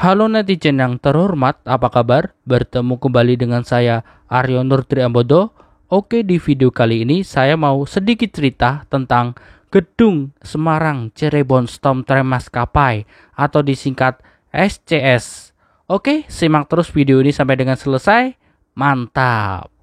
Halo netizen yang terhormat, apa kabar? Bertemu kembali dengan saya Aryo Nur Triambodo. Oke, di video kali ini saya mau sedikit cerita tentang Gedung Semarang Cirebon Storm Tram Maskapai atau disingkat SCS. Oke, simak terus video ini sampai dengan selesai. Mantap!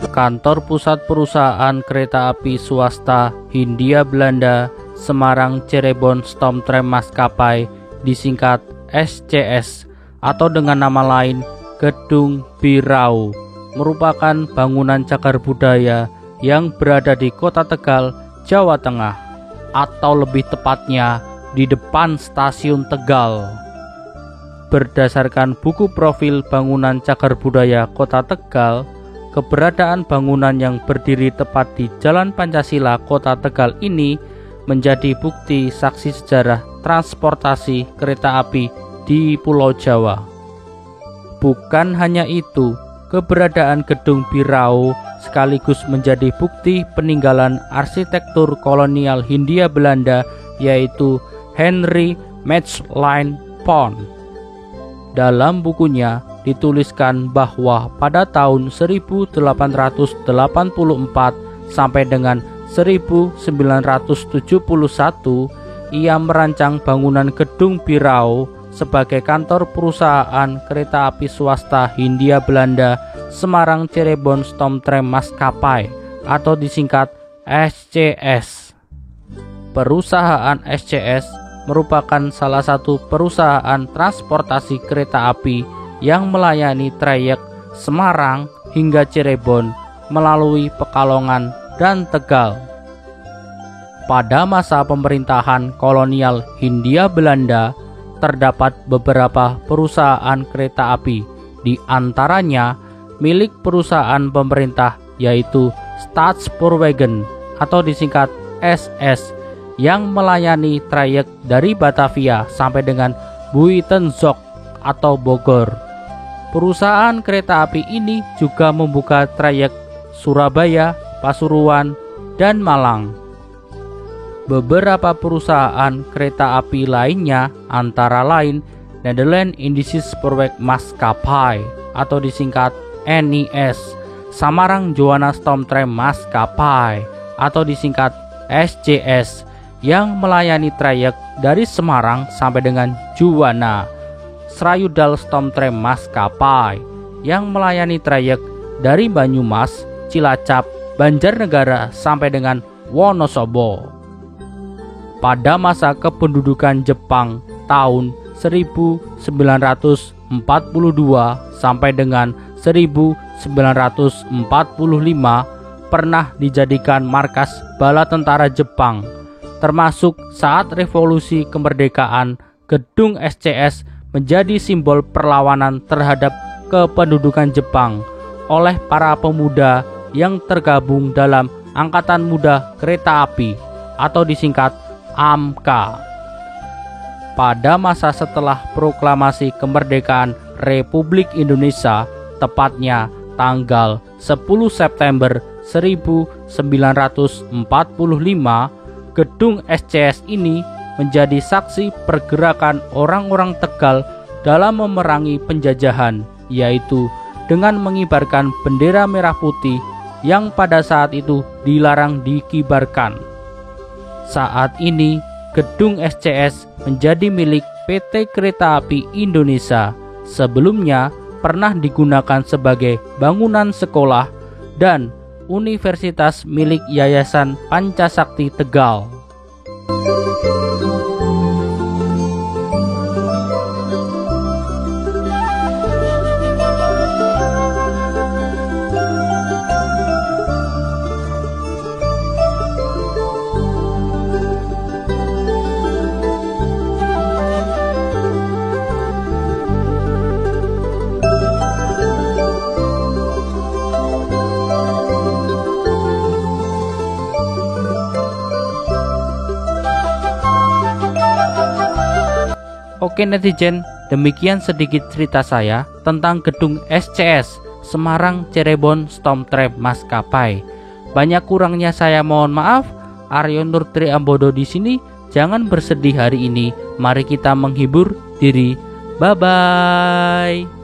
Kantor Pusat Perusahaan Kereta Api Swasta Hindia Belanda Semarang Cirebon Storm Tram Maskapai disingkat SCS atau dengan nama lain Gedung Birau merupakan bangunan cagar budaya yang berada di Kota Tegal, Jawa Tengah, atau lebih tepatnya di depan Stasiun Tegal. Berdasarkan buku profil bangunan cagar budaya Kota Tegal, keberadaan bangunan yang berdiri tepat di Jalan Pancasila Kota Tegal ini menjadi bukti saksi sejarah transportasi kereta api di Pulau Jawa. Bukan hanya itu, keberadaan Gedung Birau sekaligus menjadi bukti peninggalan arsitektur kolonial Hindia Belanda, yaitu Henry Maestlyn Pont. Dalam bukunya dituliskan bahwa pada tahun 1884 sampai dengan 1971 ia merancang bangunan Gedung Birau sebagai kantor perusahaan kereta api swasta Hindia Belanda Semarang Cirebon Storm Tram Maskapai atau disingkat SCS. Perusahaan SCS merupakan salah satu perusahaan transportasi kereta api yang melayani trayek Semarang hingga Cirebon melalui Pekalongan dan Tegal. Pada masa pemerintahan kolonial Hindia Belanda, terdapat beberapa perusahaan kereta api, di antaranya milik perusahaan pemerintah yaitu Staatspoorwegen atau disingkat SS yang melayani trayek dari Batavia sampai dengan Buitenzorg atau Bogor. Perusahaan kereta api ini juga membuka trayek Surabaya, Pasuruan, dan Malang. Beberapa perusahaan kereta api lainnya antara lain Nederland Indische Spoorweg Maskapai atau disingkat NIS, Samarang Juwana Storm Tram Maskapai atau disingkat SCS yang melayani trayek dari Semarang sampai dengan Juwana, Srayudal Storm Tram Maskapai yang melayani trayek dari Banyumas, Cilacap, Banjarnegara sampai dengan Wonosobo. Pada masa kependudukan Jepang tahun 1942 sampai dengan 1945 pernah dijadikan markas bala tentara Jepang, termasuk saat revolusi kemerdekaan. Gedung SCS menjadi simbol perlawanan terhadap kependudukan Jepang oleh para pemuda yang tergabung dalam Angkatan Muda Kereta Api atau disingkat AMKA. Pada masa setelah proklamasi kemerdekaan Republik Indonesia, tepatnya tanggal 10 September 1945, Gedung SCS ini menjadi saksi pergerakan orang-orang Tegal dalam memerangi penjajahan, yaitu dengan mengibarkan bendera merah putih yang pada saat itu dilarang dikibarkan. Saat ini, Gedung SCS menjadi milik PT Kereta Api Indonesia. Sebelumnya pernah digunakan sebagai bangunan sekolah dan universitas milik Yayasan Pancasakti Tegal. Oke netizen, Demikian sedikit cerita saya tentang gedung SCS Semarang Cirebon Stormtrap Maskapai. Banyak kurangnya saya mohon maaf. Aryo Nur Triambodo di sini. Jangan bersedih hari ini. Mari kita menghibur diri. Bye bye.